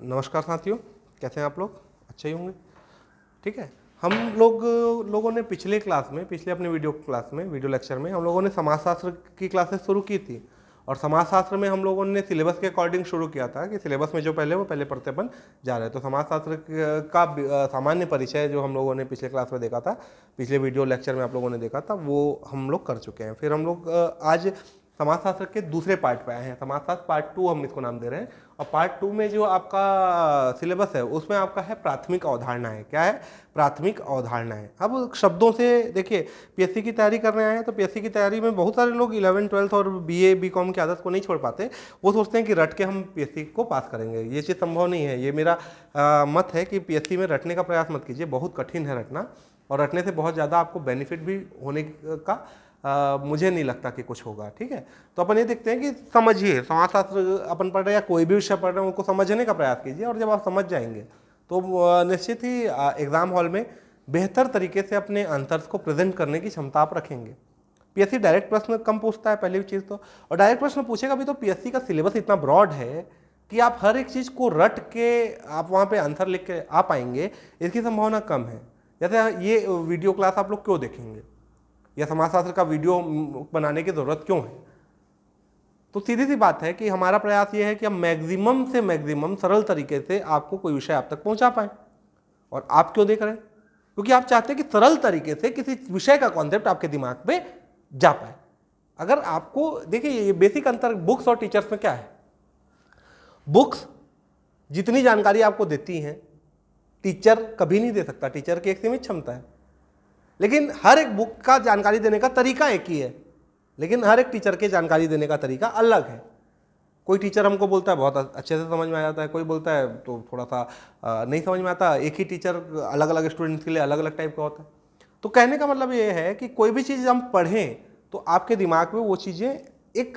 नमस्कार साथियों, कैसे हैं आप लोग? अच्छे ही होंगे। ठीक है, हम लोगों ने पिछले अपने वीडियो लेक्चर में हम लोगों ने समाजशास्त्र की क्लासेस शुरू की थी। और समाजशास्त्र में हम लोगों ने सिलेबस के अकॉर्डिंग शुरू किया था कि सिलेबस में जो पहले पढ़ते अपन जा रहे हैं। तो समाजशास्त्र का सामान्य परिचय जो हम लोगों ने पिछले क्लास में देखा था, पिछले वीडियो लेक्चर में आप लोगों ने देखा था, वो हम लोग कर चुके हैं। फिर हम लोग आज समाजशास्त्र के दूसरे पार्ट पे आए हैं। समाजशास्त्र पार्ट 2 हम इसको नाम दे रहे हैं। और पार्ट 2 में जो आपका सिलेबस है उसमें आपका है प्राथमिक अवधारणाएं। क्या है? प्राथमिक अवधारणाएं। अब शब्दों से देखिए, पीएससी की तैयारी करने आए हैं तो पीएससी की तैयारी में बहुत सारे लोग 11th 12th और बीए बीकॉम की आदत को नहीं छोड़ पाते। वो सोचते हैं कि रट के हम पीएससी को पास करेंगे। ये चीज़ संभव नहीं है। ये मेरा मत है कि पीएससी में रटने का प्रयास मत कीजिए। बहुत कठिन है रटना, और रटने से बहुत ज़्यादा आपको बेनिफिट भी होने का मुझे नहीं लगता कि कुछ होगा। ठीक है, तो अपन ये देखते हैं कि समझिए, समाजशास्त्र अपन पढ़ रहे हैं या कोई भी विषय पढ़ रहे हैं उनको समझने का प्रयास कीजिए। और जब आप समझ जाएंगे तो निश्चित ही एग्जाम हॉल में बेहतर तरीके से अपने आंसर्स को प्रेजेंट करने की क्षमता आप रखेंगे। पीएससी डायरेक्ट प्रश्न कम पूछता है, पहली चीज़ तो। और डायरेक्ट प्रश्न पूछेगा भी तो पीएससी का सिलेबस इतना ब्रॉड है कि आप हर एक चीज़ को रट के आप वहाँ पे आंसर लिख के आ पाएंगे, इसकी संभावना कम है। जैसे ये वीडियो क्लास आप लोग क्यों देखेंगे, या समाजशास्त्र का वीडियो बनाने की ज़रूरत क्यों है? तो सीधी सी बात है कि हमारा प्रयास ये है कि हम मैक्सिमम से मैक्सिमम सरल तरीके से आपको कोई विषय आप तक पहुंचा पाएं। और आप क्यों देख रहे हैं? क्योंकि आप चाहते हैं कि सरल तरीके से किसी विषय का कॉन्सेप्ट आपके दिमाग पे जा पाए। अगर आपको देखिए, ये बेसिक अंतर बुक्स और टीचर्स में क्या है। बुक्स जितनी जानकारी आपको देती हैं टीचर कभी नहीं दे सकता। टीचर की एक सीमित क्षमता है, लेकिन हर एक बुक का जानकारी देने का तरीका एक ही है, लेकिन हर एक टीचर के जानकारी देने का तरीका अलग है। कोई टीचर हमको बोलता है बहुत अच्छे से समझ में आ जाता है, कोई बोलता है तो थोड़ा सा नहीं समझ में आता। एक ही टीचर अलग अलग स्टूडेंट्स के लिए अलग अलग टाइप का होता है। तो कहने का मतलब ये है कि कोई भी चीज़ हम पढ़ें तो आपके दिमाग में वो चीज़ें एक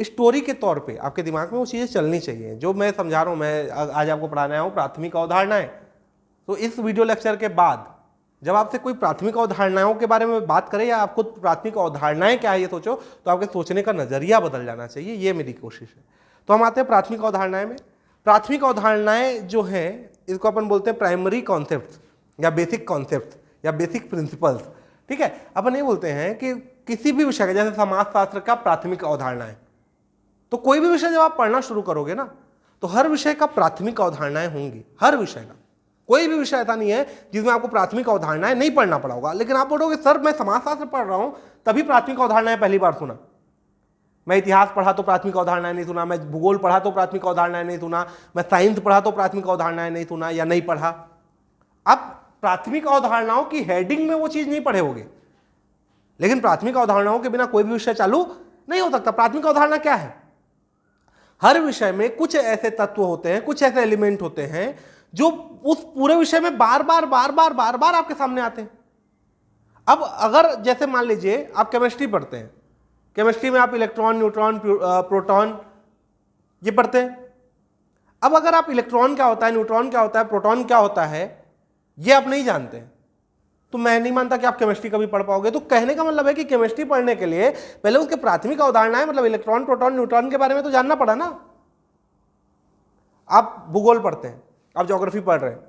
स्टोरी के तौर पे आपके दिमाग में वो चीज़ें चलनी चाहिए। जो मैं समझा रहा हूँ, मैं आज आपको पढ़ाने आया हूँ प्राथमिक अवधारणाएं। तो इस वीडियो लेक्चर के बाद जब आपसे कोई प्राथमिक अवधारणाओं के बारे में बात करे, या आपको प्राथमिक अवधारणाएं क्या है ये सोचो, तो आपके सोचने का नजरिया बदल जाना चाहिए। ये मेरी कोशिश है। तो हम आते हैं प्राथमिक अवधारणाएं में। प्राथमिक अवधारणाएं जो हैं इसको अपन बोलते हैं प्राइमरी कॉन्सेप्ट्स या बेसिक कॉन्सेप्ट्स या बेसिक प्रिंसिपल्स। ठीक है, अपन ये बोलते हैं कि किसी भी विषय का, जैसे समाजशास्त्र का प्राथमिक अवधारणाएं, तो कोई भी विषय जब आप पढ़ना शुरू करोगे ना, तो हर विषय का प्राथमिक अवधारणाएं होंगी। हर विषय का, कोई भी विषय ऐसा नहीं है जिसमें आपको प्राथमिक अवधारणाएं नहीं पढ़ना पड़ा होगा। लेकिन आप बोलोगे सर मैं समाजशास्त्र पढ़ रहा हूं तभी प्राथमिक अवधारणाएं पहली बार सुना, मैं इतिहास पढ़ा तो प्राथमिक अवधारणाएं नहीं सुना, मैं भूगोल पढ़ा तो प्राथमिक अवधारणाएं नहीं सुना, मैं साइंस पढ़ा तो प्राथमिक अवधारणाएं नहीं सुना या नहीं पढ़ा। अब प्राथमिक अवधारणाओं की हेडिंग में वो चीज नहीं पढ़े होगे, लेकिन प्राथमिक अवधारणाओं के बिना कोई भी विषय चालू नहीं हो सकता। प्राथमिक अवधारणा क्या है? हर विषय में कुछ ऐसे तत्व होते हैं, कुछ ऐसे एलिमेंट होते हैं जो उस पूरे विषय में बार बार आपके सामने आते हैं। अब अगर जैसे मान लीजिए आप केमिस्ट्री पढ़ते हैं, केमिस्ट्री में आप इलेक्ट्रॉन, न्यूट्रॉन, प्रोटॉन ये पढ़ते हैं। अब अगर आप इलेक्ट्रॉन क्या होता है, न्यूट्रॉन क्या होता है, प्रोटॉन क्या होता है ये आप नहीं जानते हैं, तो मैं नहीं मानता कि आप केमिस्ट्री कभी पढ़ पाओगे। तो कहने का मतलब है कि केमिस्ट्री पढ़ने के लिए पहले उसके प्राथमिक अवधारणाएं, मतलब इलेक्ट्रॉन, प्रोटॉन, न्यूट्रॉन के बारे में तो जानना पड़ा ना। आप भूगोल पढ़ते हैं, आप ज्योग्राफी पढ़ रहे हैं।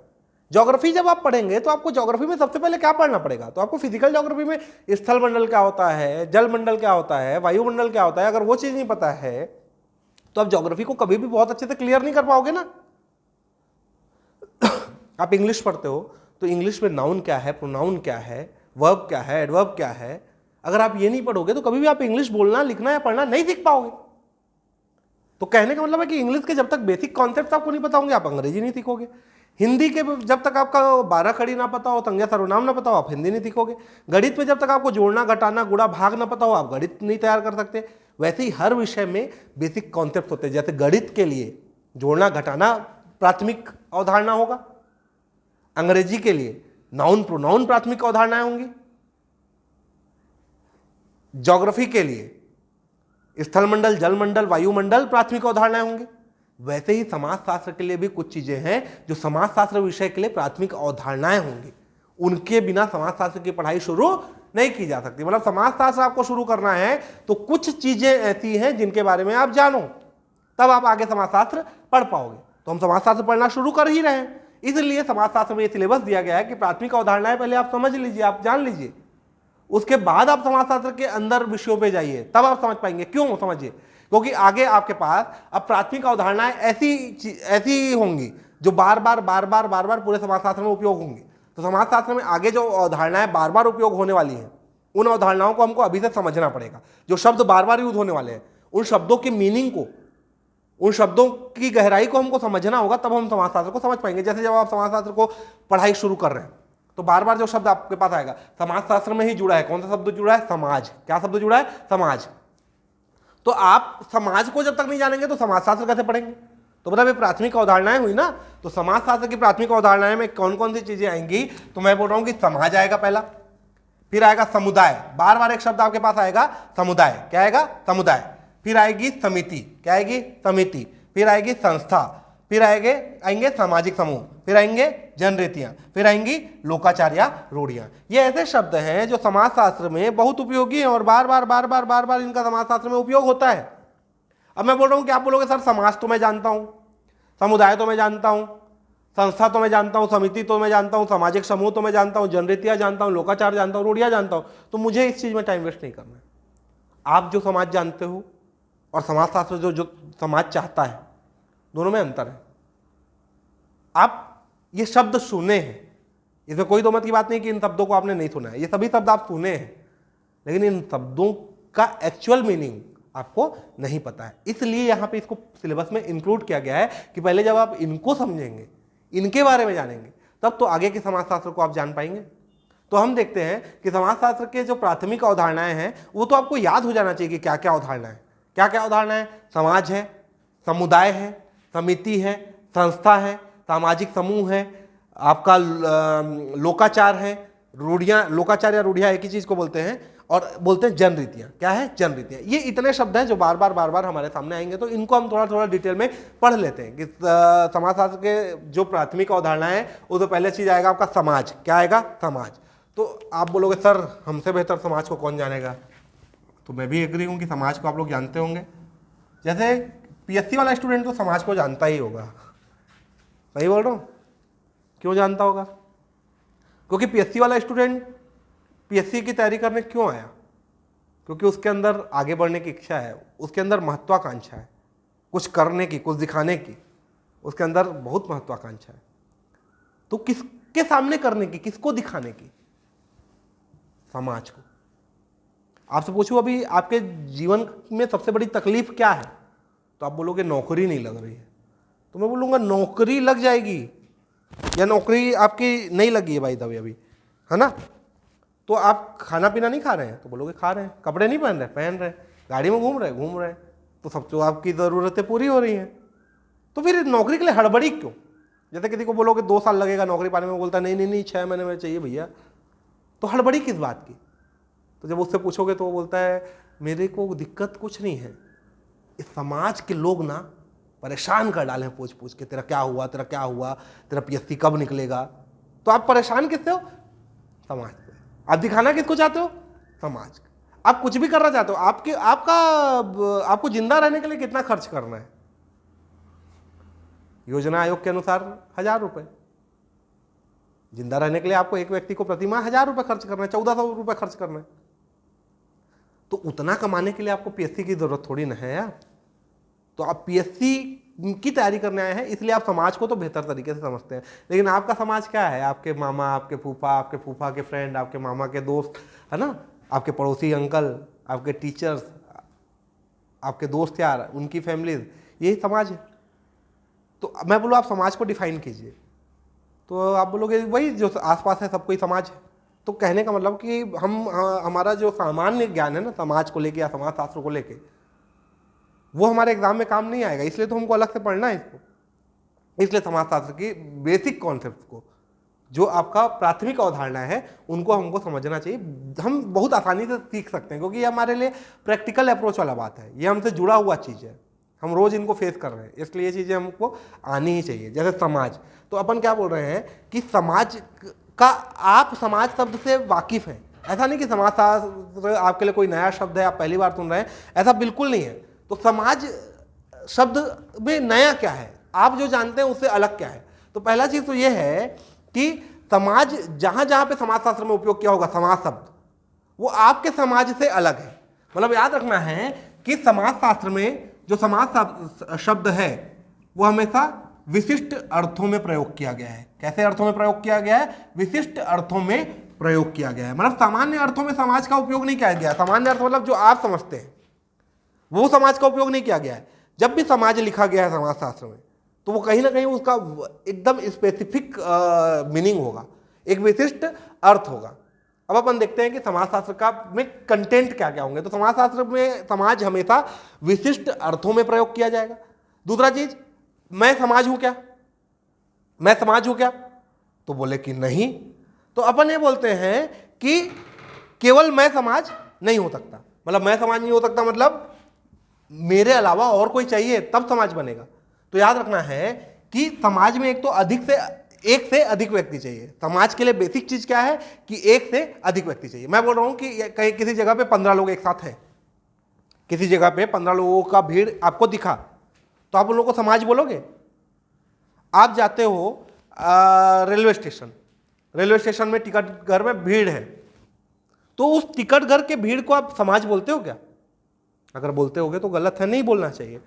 ज्योग्राफी जब आप पढ़ेंगे तो आपको ज्योग्राफी में सबसे पहले क्या पढ़ना पड़ेगा? तो आपको फिजिकल ज्योग्राफी में स्थल मंडल क्या होता है, जल मंडल क्या होता है, वायुमंडल क्या होता है, अगर वो चीज नहीं पता है तो आप ज्योग्राफी को कभी भी बहुत अच्छे से क्लियर नहीं कर पाओगे ना। आप इंग्लिश पढ़ते हो तो इंग्लिश में नाउन क्या है, प्रोनाउन क्या है, वर्ब क्या है, एडवर्ब क्या है, अगर आप ये नहीं पढ़ोगे तो कभी भी आप इंग्लिश बोलना, लिखना या पढ़ना नहीं सीख पाओगे। तो कहने का मतलब है कि इंग्लिश के जब तक बेसिक कॉन्सेप्ट आपको नहीं पता होंगे आप अंग्रेजी नहीं सीखोगे। हिंदी के जब तक आपका 12 खड़ी ना पता हो, संज्ञा सर्वनाम ना पता हो, आप हिंदी नहीं सीखोगे। गणित में जब तक आपको जोड़ना, घटाना, गुणा, भाग ना पता हो, आप गणित नहीं तैयार कर सकते। वैसे ही हर विषय में बेसिक कॉन्सेप्ट होते हैं। जैसे गणित के लिए जोड़ना, घटाना प्राथमिक अवधारणा होगा, अंग्रेजी के लिए नाउन, प्रोनाउन प्राथमिक अवधारणाएं होंगी, ज्योग्राफी के लिए स्थलमंडल, जलमंडल, वायुमंडल प्राथमिक अवधारणाएं होंगी। वैसे ही समाजशास्त्र के लिए भी कुछ चीजें हैं जो समाजशास्त्र विषय के लिए प्राथमिक अवधारणाएं होंगी। उनके बिना समाजशास्त्र की पढ़ाई शुरू नहीं की जा सकती। मतलब समाजशास्त्र आपको शुरू करना है तो कुछ चीजें ऐसी हैं जिनके बारे में आप जानो, तब आप आगे समाजशास्त्र पढ़ पाओगे। तो हम समाजशास्त्र पढ़ना शुरू कर ही रहे हैं। इसलिए समाजशास्त्र में ये सिलेबस दिया गया है कि प्राथमिक अवधारणाएं पहले आप समझ लीजिए, आप जान लीजिए, उसके बाद आप समाजशास्त्र के अंदर विषयों पे जाइए, तब आप समझ पाएंगे। क्यों समझिए? क्योंकि आगे आपके पास अब प्राथमिक अवधारणाएं ऐसी होंगी जो बार बार पूरे समाजशास्त्र में उपयोग होंगी। तो समाजशास्त्र में आगे जो अवधारणाएं बार बार उपयोग होने वाली हैं, उन अवधारणाओं को हमको अभी से समझना पड़ेगा। जो शब्द बार बार यूज होने वाले हैं, उन शब्दों की मीनिंग को, उन शब्दों की गहराई को हमको समझना होगा, तब हम समाजशास्त्र को समझ पाएंगे। जैसे जब आप समाजशास्त्र को पढ़ाई शुरू कर रहे हैं तो बार बार जो शब्द आपके पास आएगा समाजशास्त्र में ही जुड़ा है। कौन सा शब्द जुड़ा है? समाज। क्या शब्द जुड़ा है? समाज। तो आप समाज को जब तक नहीं जानेंगे तो समाजशास्त्र कैसे पढ़ेंगे? तो मतलब ये प्राथमिक अवधारणाएं हुई ना। तो समाजशास्त्र की प्राथमिक अवधारणाएं में कौन कौन सी चीजें आएंगी? तो मैं बोल रहा हूं कि समाज आएगा पहला, फिर आएगा समुदाय। बार बार एक शब्द आपके पास आएगा, समुदाय। क्या आएगा? समुदाय। फिर आएगी समिति। क्या आएगी? समिति। फिर आएगी संस्था। फिर आएंगे सामाजिक समूह। फिर आएंगे जनरीतियां। फिर आएंगी लोकाचार्या, रूढ़ियां। ये ऐसे शब्द हैं जो समाजशास्त्र में बहुत उपयोगी हैं और बार बार इनका समाजशास्त्र में उपयोग होता है। अब मैं बोल रहा हूं कि आप बोलोगे सर समाज तो मैं जानता हूं, समुदाय तो मैं जानता हूं, संस्था तो मैं जानता हूं, समिति तो मैं जानता हूं, सामाजिक समूह तो मैं जानता हूं, जनरीतियां जानता हूं, लोकाचार जानता हूं, रूढ़ियां जानता हूं, तो मुझे इस चीज में टाइम वेस्ट नहीं करना है। आप जो समाज जानते हो और समाजशास्त्र जो समाज चाहता है, दोनों में अंतर है। आप ये शब्द सुने हैं, इसमें कोई दो मत की बात नहीं कि इन शब्दों को आपने नहीं सुना है, ये सभी शब्द आप सुने हैं, लेकिन इन शब्दों का एक्चुअल मीनिंग आपको नहीं पता है। इसलिए यहां पे इसको सिलेबस में इंक्लूड किया गया है कि पहले जब आप इनको समझेंगे, इनके बारे में जानेंगे, तब तो आगे के समाजशास्त्र को आप जान पाएंगे। तो हम देखते हैं कि समाजशास्त्र के जो प्राथमिक अवधारणाएं हैं वो तो आपको याद हो जाना चाहिए कि क्या क्या अवधारणा है। क्या क्या अवधारणा है? समाज है, समुदाय है, समिति है, संस्था है, सामाजिक समूह है, आपका लोकाचार है, रूढ़ियां। लोकाचार या रूढ़ियां एक ही चीज को बोलते हैं, और बोलते हैं जनरीतियां। क्या है? जनरीतियां। ये इतने शब्द हैं जो बार बार हमारे सामने आएंगे, तो इनको हम थोड़ा डिटेल में पढ़ लेते हैं कि समाजशास्त्र के जो प्राथमिक अवधारणाएं हैं, वो तो पहले चीज आएगा आपका समाज। क्या आएगा? समाज। तो आप बोलोगे सर हमसे बेहतर समाज को कौन जानेगा? तो मैं भी एग्री हूं कि समाज को आप लोग जानते होंगे। जैसे पीएससी वाला स्टूडेंट तो समाज को जानता ही होगा, सही बोल रहा हूं? क्यों जानता होगा? क्योंकि पीएससी वाला स्टूडेंट पीएससी की तैयारी करने क्यों आया? क्योंकि उसके अंदर आगे बढ़ने की इच्छा है, उसके अंदर महत्वाकांक्षा है, कुछ करने की, कुछ दिखाने की, उसके अंदर बहुत महत्वाकांक्षा है। तो किसके सामने करने की, किसको दिखाने की? समाज को। आपसे पूछूं अभी आपके जीवन में सबसे बड़ी तकलीफ क्या है, तो आप बोलोगे नौकरी नहीं लग रही है। तो मैं बोलूँगा नौकरी लग जाएगी, या नौकरी आपकी नहीं लगी है भाई दबे अभी, है ना? तो आप खाना पीना नहीं खा रहे हैं, तो बोलोगे खा रहे हैं। कपड़े नहीं पहन रहे, गाड़ी में घूम रहे, तो सब जो आपकी ज़रूरतें पूरी हो रही हैं। तो फिर नौकरी के लिए हड़बड़ी क्यों? जैसे किसी को बोलोगे 2 साल लगेगा नौकरी पाने में, बोलता है नहीं 6 महीने में चाहिए भैया। तो हड़बड़ी किस बात की? तो जब उससे पूछोगे तो वो बोलता है मेरे को दिक्कत कुछ नहीं है, इस समाज के लोग ना परेशान कर डाले हैं पूछ के, तेरा क्या हुआ, तेरा पीएससी कब निकलेगा। तो आप परेशान किससे हो? समाज से। आप दिखाना किसको चाहते हो? समाज। आप कुछ भी करना चाहते हो, आपको जिंदा रहने के लिए कितना खर्च करना है? योजना आयोग के अनुसार 1000 रुपए। जिंदा रहने के लिए आपको एक व्यक्ति को प्रति माह 1000 रुपए खर्च करना है, 1400 रुपए खर्च करना है। तो उतना कमाने के लिए आपको पीएससी की जरूरत थोड़ी ना है यार। तो आप पीएससी की तैयारी करने आए हैं, इसलिए आप समाज को तो बेहतर तरीके से समझते हैं। लेकिन आपका समाज क्या है? आपके मामा, आपके फूफा के फ्रेंड, आपके मामा के दोस्त, है ना, आपके पड़ोसी अंकल, आपके टीचर्स, आपके दोस्त यार, उनकी फैमिलीज, यही समाज है। तो मैं बोलूँ आप समाज को डिफाइन कीजिए, तो आप बोलोगे वही जो आसपास है सब कोई समाज है। तो कहने का मतलब कि हमारा जो सामान्य ज्ञान है ना समाज को लेके या समाजशास्त्र को लेके, वो हमारे एग्जाम में काम नहीं आएगा। इसलिए तो हमको अलग से पढ़ना है इसको। इसलिए समाजशास्त्र की बेसिक कॉन्सेप्ट को, जो आपका प्राथमिक अवधारणा है, उनको हमको समझना चाहिए। हम बहुत आसानी से सीख सकते हैं, क्योंकि ये हमारे लिए प्रैक्टिकल अप्रोच वाला बात है, ये हमसे जुड़ा हुआ चीज़ है, हम रोज इनको फेस कर रहे हैं, इसलिए ये चीज़ें हमको आनी ही चाहिए। जैसे समाज, तो अपन क्या बोल रहे हैं कि समाज का, आप समाज शब्द से वाकिफ हैं। ऐसा नहीं कि समाजशास्त्र आपके लिए कोई नया शब्द है, आप पहली बार सुन रहे हैं, ऐसा बिल्कुल नहीं है। तो समाज शब्द में नया क्या है? आप जो जानते हैं उससे अलग क्या है। तो पहला चीज तो यह है कि समाज, जहां जहां पे समाजशास्त्र में उपयोग किया होगा समाज शब्द, वो आपके समाज से अलग है। मतलब याद रखना है कि समाजशास्त्र में जो समाज शब्द है वो हमेशा विशिष्ट अर्थों में प्रयोग किया गया है। कैसे अर्थों में प्रयोग किया गया है? विशिष्ट अर्थों में प्रयोग किया गया है। मतलब सामान्य अर्थों में समाज का उपयोग नहीं किया गया। सामान्य अर्थ मतलब जो आप समझते हैं वो समाज का उपयोग नहीं किया गया है। जब भी समाज लिखा गया है समाजशास्त्र में तो वो कहीं ना कहीं उसका एकदम स्पेसिफिक मीनिंग होगा, एक विशिष्ट अर्थ होगा। अब अपन देखते हैं कि समाजशास्त्र का में कंटेंट क्या क्या होंगे। तो समाजशास्त्र में समाज हमेशा विशिष्ट अर्थों में प्रयोग किया जाएगा। दूसरा चीज, मैं समाज हूं क्या? मैं समाज हूं क्या? तो बोले कि नहीं। तो अपन ये बोलते हैं कि केवल मैं समाज नहीं हो सकता। मतलब मैं समाज नहीं हो सकता मतलब मेरे अलावा और कोई चाहिए तब समाज बनेगा। तो याद रखना है कि समाज में एक से अधिक व्यक्ति चाहिए। समाज के लिए बेसिक चीज क्या है कि एक से अधिक व्यक्ति चाहिए। मैं बोल रहा हूं कि कहीं किसी जगह पे 15 लोग एक साथ हैं, किसी जगह पे 15 लोगों का भीड़ आपको दिखा, तो आप उन लोगों को समाज बोलोगे? आप जाते हो रेलवे स्टेशन में टिकट घर में भीड़ है, तो उस टिकट घर के भीड़ को आप समाज बोलते हो क्या? अगर बोलते होगे तो गलत है, नहीं बोलना चाहिए।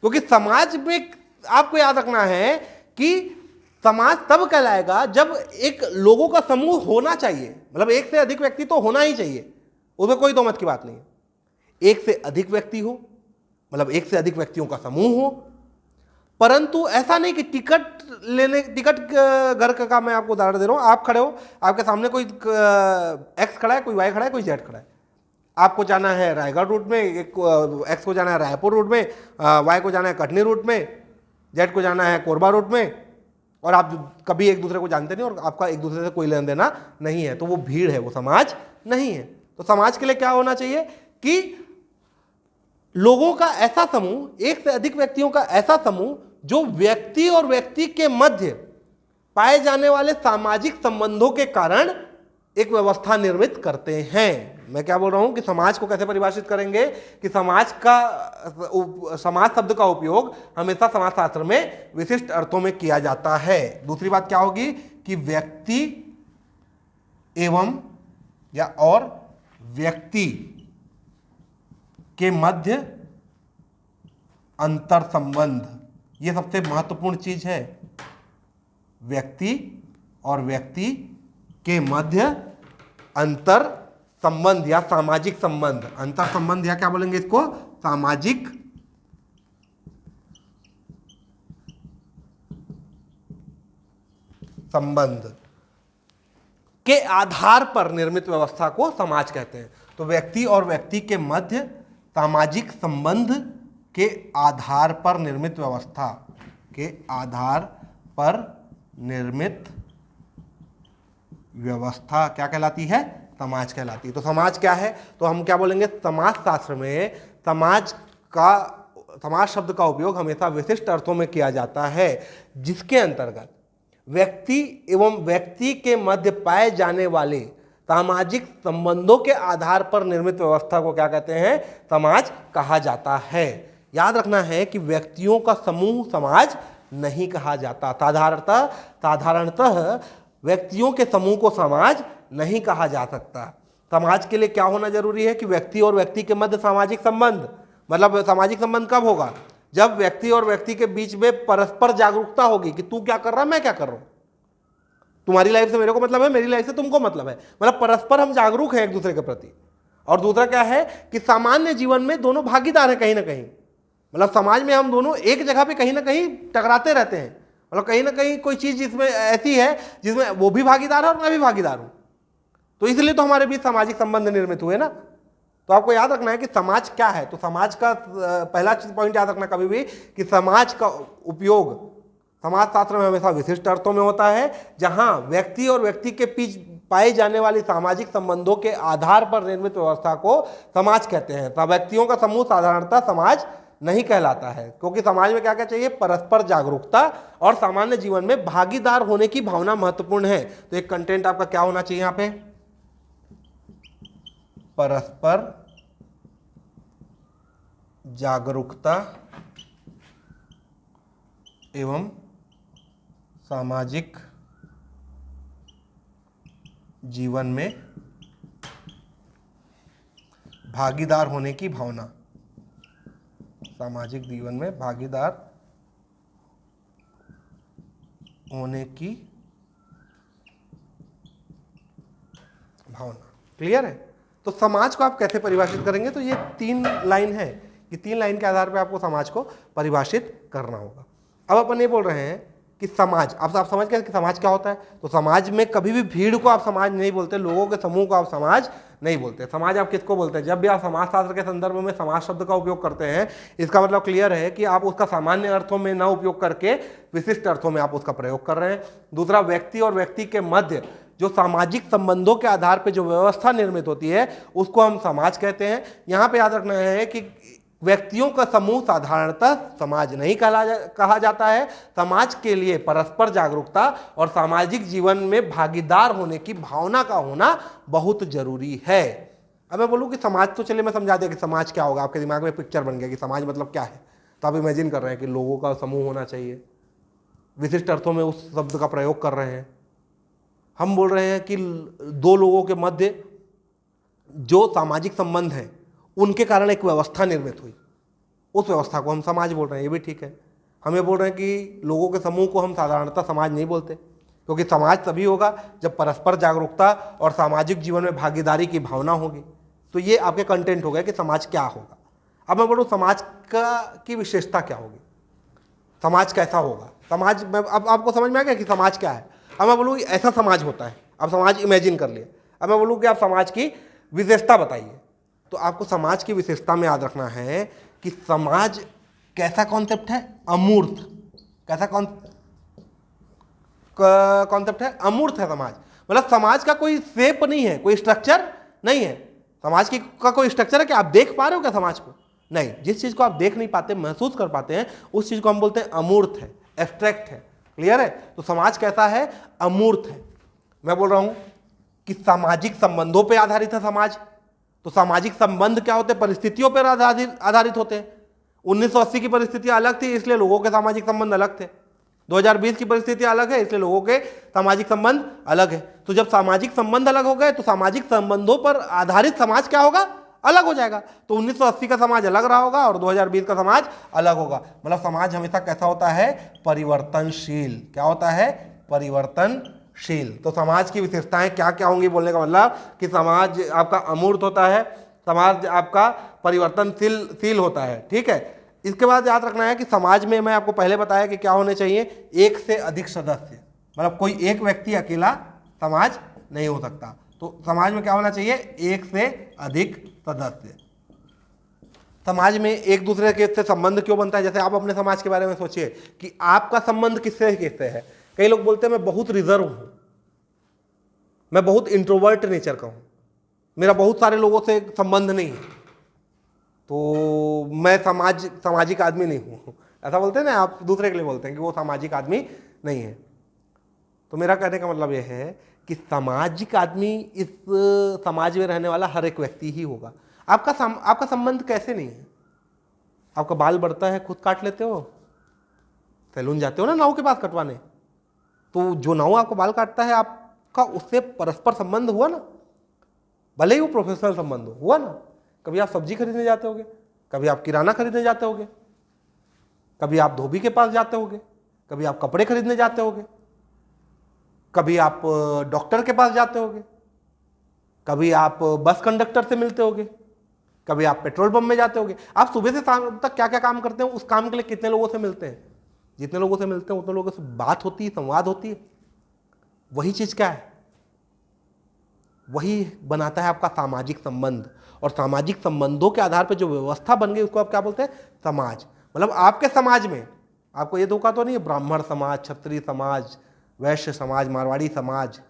क्योंकि समाज में आपको याद रखना है कि समाज तब कहलाएगा जब एक लोगों का समूह होना चाहिए। मतलब एक से अधिक व्यक्ति तो होना ही चाहिए, उसमें कोई दो मत की बात नहीं है। एक से अधिक व्यक्ति हो मतलब एक से अधिक व्यक्तियों का समूह हो, परंतु ऐसा नहीं कि टिकट घर का मैं आपको उदाहरण दे रहा हूं। आप खड़े हो, आपके सामने कोई एक्स खड़ा है, कोई वाई खड़ा है, कोई जेड खड़ा है। आपको जाना है रायगढ़ रूट में, एक्स को जाना है रायपुर रूट में, वाई को जाना है कटनी रूट में, जेड को जाना है कोरबा रूट में, और आप कभी एक दूसरे को जानते नहीं और आपका एक दूसरे से कोई लेना देना नहीं है। तो वो भीड़ है, वो समाज नहीं है। तो समाज के लिए क्या होना चाहिए कि लोगों का ऐसा समूह, एक से अधिक व्यक्तियों का ऐसा समूह जो व्यक्ति और व्यक्ति के मध्य पाए जाने वाले सामाजिक संबंधों के कारण एक व्यवस्था निर्मित करते हैं। मैं क्या बोल रहा हूं कि समाज को कैसे परिभाषित करेंगे कि समाज शब्द का उपयोग हमेशा समाजशास्त्र में विशिष्ट अर्थों में किया जाता है। दूसरी बात क्या होगी कि व्यक्ति एवं या और व्यक्ति के मध्य अंतर संबंध, यह सबसे महत्वपूर्ण चीज है। व्यक्ति और व्यक्ति के मध्य अंतर संबंध या सामाजिक संबंध, अंतर संबंध या क्या बोलेंगे इसको, सामाजिक संबंध के आधार पर निर्मित व्यवस्था को समाज कहते हैं। तो व्यक्ति और व्यक्ति के मध्य सामाजिक संबंध के आधार पर निर्मित व्यवस्था के आधार पर निर्मित व्यवस्था क्या कहलाती है? समाज कहलाती है। तो समाज क्या है? तो हम क्या बोलेंगे, समाजशास्त्र में समाज शब्द का उपयोग हमेशा विशिष्ट अर्थों में किया जाता है, जिसके अंतर्गत व्यक्ति एवं व्यक्ति के मध्य पाए जाने वाले सामाजिक संबंधों के आधार पर निर्मित व्यवस्था को क्या कहते हैं? समाज कहा जाता है। याद रखना है कि व्यक्तियों का समूह समाज नहीं कहा जाता। साधारणतः व्यक्तियों के समूह को समाज नहीं कहा जा सकता। समाज के लिए क्या होना जरूरी है कि व्यक्ति और व्यक्ति के मध्य सामाजिक संबंध, मतलब सामाजिक संबंध कब होगा? जब व्यक्ति और व्यक्ति के बीच में परस्पर जागरूकता होगी कि तू क्या कर रहा है, मैं क्या कर रहा हूं, तुम्हारी लाइफ से मेरे को मतलब है, मेरी लाइफ से तुमको मतलब है। मतलब परस्पर हम जागरूक हैं एक दूसरे के प्रति। और दूसरा क्या है कि सामान्य जीवन में दोनों भागीदार हैं कहीं ना कहीं। मतलब समाज में हम दोनों एक जगह पे कहीं ना कहीं टकराते रहते हैं। मतलब कहीं ना कहीं कोई चीज जिसमें ऐसी है जिसमें वो भी भागीदार है और मैं भी भागीदार हूं, तो इसलिए तो हमारे बीच सामाजिक संबंध निर्मित हुए ना। तो आपको याद रखना है कि समाज क्या है। तो समाज का पहला पॉइंट याद रखना कभी भी कि समाज का उपयोग समाजशास्त्र में हमेशा विशिष्ट अर्थों में होता है, जहां व्यक्ति और व्यक्ति के बीच पाए जाने वाली सामाजिक संबंधों के आधार पर निर्मित व्यवस्था को समाज कहते हैं। तो व्यक्तियों का समूह साधारणतः समाज नहीं कहलाता है, क्योंकि समाज में क्या क्या चाहिए? परस्पर जागरूकता और सामान्य जीवन में भागीदार होने की भावना महत्वपूर्ण है। तो एक कंटेंट आपका क्या होना चाहिए यहां पे? परस्पर जागरूकता एवं सामाजिक जीवन में भागीदार होने की भावना, सामाजिक जीवन में भागीदार होने की भावना। क्लियर है? तो समाज को आप कैसे परिभाषित करेंगे? तो ये 3 लाइन है कि 3 लाइन के आधार पर आपको समाज को परिभाषित करना होगा। अब अपन ये बोल रहे हैं कि समाज, आप समझ गए कि समाज क्या होता है? तो समाज में कभी भी भीड़ को आप समाज नहीं बोलते, लोगों के समूह को आप समाज नहीं बोलते। समाज आप किसको बोलते हैं? जब भी आप समाजशास्त्र के संदर्भ में समाज शब्द का उपयोग करते हैं, इसका मतलब क्लियर है कि आप उसका सामान्य अर्थों में ना उपयोग करके विशिष्ट अर्थों में आप उसका प्रयोग कर रहे हैं। दूसरा, व्यक्ति और व्यक्ति के मध्य जो सामाजिक संबंधों के आधार पर जो व्यवस्था निर्मित होती है उसको हम समाज कहते हैं। यहाँ पे याद रखना है कि व्यक्तियों का समूह साधारणतः समाज नहीं कहा जाता है। समाज के लिए परस्पर जागरूकता और सामाजिक जीवन में भागीदार होने की भावना का होना बहुत जरूरी है। अब मैं बोलूँ कि समाज, तो चलिए मैं समझा दिया कि समाज क्या होगा, आपके दिमाग में पिक्चर बन गया कि समाज मतलब क्या है। तो आप इमेजिन कर रहे हैं कि लोगों का समूह होना चाहिए, विशिष्ट अर्थों में उस शब्द का प्रयोग कर रहे हैं। हम बोल रहे हैं कि 2 लोगों के मध्य जो सामाजिक संबंध है उनके कारण एक व्यवस्था निर्मित हुई, उस व्यवस्था को हम समाज बोल रहे हैं। ये भी ठीक है। हम ये बोल रहे हैं कि लोगों के समूह को हम साधारणतः समाज नहीं बोलते, क्योंकि समाज तभी होगा जब परस्पर जागरूकता और सामाजिक जीवन में भागीदारी की भावना होगी। तो ये आपके कंटेंट हो गए कि समाज क्या होगा। अब मैं बोलूँ समाज की विशेषता क्या होगी, समाज कैसा होगा। समाज में अब आपको समझ में आ गया कि समाज क्या है। अब मैं बोलूँ ऐसा समाज होता है, अब समाज इमेजिन कर लिए। अब मैं बोलूँ कि आप समाज की विशेषता बताइए, तो आपको समाज की विशेषता में याद रखना है कि समाज कैसा कॉन्सेप्ट है? अमूर्त। कैसा कॉन्सेप्ट है? अमूर्त है समाज। मतलब समाज का कोई शेप नहीं है, कोई स्ट्रक्चर नहीं है। समाज का कोई स्ट्रक्चर है कि आप देख पा रहे हो क्या समाज को? नहीं। जिस चीज को आप देख नहीं पाते, महसूस कर पाते हैं, उस चीज को हम बोलते हैं अमूर्त है, एब्स्ट्रैक्ट है। क्लियर है? तो समाज कैसा है? अमूर्त है। मैं बोल रहा हूं कि सामाजिक संबंधों पर आधारित है समाज। तो सामाजिक संबंध क्या होते हैं? परिस्थितियों पर आधारित होते हैं। 1980 की परिस्थितियां अलग थी, इसलिए लोगों के सामाजिक संबंध अलग थे। 2020 की परिस्थितियां अलग है, इसलिए लोगों के सामाजिक संबंध अलग है। तो जब सामाजिक संबंध अलग हो गए तो सामाजिक संबंधों पर आधारित समाज क्या होगा? अलग हो जाएगा। तो 1980 का समाज अलग रहा होगा और 2020 का समाज अलग होगा। मतलब समाज हमेशा कैसा होता है? परिवर्तनशील। क्या होता है? परिवर्तनशील। तो समाज की विशेषताएं क्या क्या होंगी बोलने का मतलब कि समाज आपका अमूर्त होता है, समाज आपका परिवर्तनशील होता है। ठीक है। इसके बाद याद रखना है कि समाज में, मैं आपको पहले बताया कि क्या होने चाहिए? 1 से अधिक सदस्य। मतलब कोई एक व्यक्ति अकेला समाज नहीं हो सकता। तो समाज में क्या होना चाहिए? 1 से अधिक सदस्य। समाज में एक दूसरे के से संबंध क्यों बनता है? जैसे आप अपने समाज के बारे में सोचिए कि आपका संबंध किससे किससे है। कई लोग बोलते हैं मैं बहुत रिजर्व हूं, मैं बहुत इंट्रोवर्ट नेचर का हूं, मेरा बहुत सारे लोगों से संबंध नहीं है, तो मैं सामाजिक आदमी नहीं हूं। ऐसा बोलते हैं ना, आप दूसरे के लिए बोलते हैं कि वो सामाजिक आदमी नहीं है। तो मेरा कहने का मतलब यह है कि सामाजिक आदमी इस समाज में रहने वाला हर एक व्यक्ति ही होगा। आपका संबंध कैसे नहीं है? आपका बाल बढ़ता है, खुद काट लेते हो, सैलून जाते हो ना नाऊ के पास कटवाने, तो जो नाऊ आपको बाल काटता है आपका उससे परस्पर संबंध हुआ ना, भले ही वो प्रोफेशनल संबंध हुआ ना। कभी आप सब्जी खरीदने जाते होगे, कभी आप किराना खरीदने जाते होगे, कभी आप धोबी के पास जाते होगे, कभी आप कपड़े खरीदने जाते होगे, कभी आप डॉक्टर के पास जाते होगे, कभी आप बस कंडक्टर से मिलते होगे, कभी आप पेट्रोल पंप में जाते होगे। आप सुबह से शाम तक क्या क्या काम करते हैं, उस काम के लिए कितने लोगों से मिलते हैं? जितने लोगों से मिलते हैं उतने लोगों से बात होती है, संवाद होती है। वही चीज क्या है? वही बनाता है आपका सामाजिक संबंध। और सामाजिक संबंधों के आधार पर जो व्यवस्था बन गई उसको आप क्या बोलते हैं? समाज। मतलब आपके समाज में आपको ये धोखा तो नहीं है ब्राह्मण समाज, क्षत्रिय समाज, वैश्य समाज, मारवाड़ी समाज,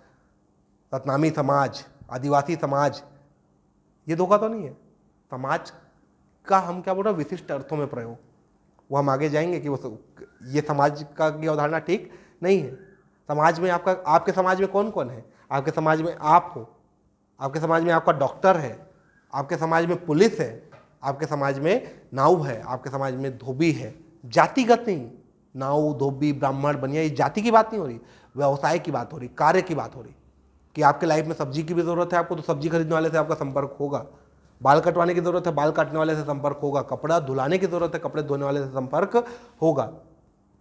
सतनामी समाज, आदिवासी समाज, ये धोखा तो नहीं है। समाज का हम क्या बोल रहे हैं? विशिष्ट अर्थों में प्रयोग। वो हम आगे जाएंगे कि वो ये समाज का की अवधारणा ठीक नहीं है। समाज में आपके समाज में कौन कौन है? आपके समाज में आप हो, आपके समाज में आपका डॉक्टर है, आपके समाज में पुलिस है, आपके समाज में नाऊ है, आपके समाज में धोबी है। जातिगत नहीं, नाऊ, धोबी, ब्राह्मण, बनिया, ये जाति की बात नहीं हो रही, व्यवसाय की बात हो रही, कार्य की बात हो रही, कि आपके लाइफ में सब्जी की भी जरूरत है आपको, तो सब्जी खरीदने वाले से आपका संपर्क होगा। बाल कटवाने की जरूरत है, बाल काटने वाले से संपर्क होगा। कपड़ा धुलाने की जरूरत है, कपड़े धोने वाले से संपर्क होगा।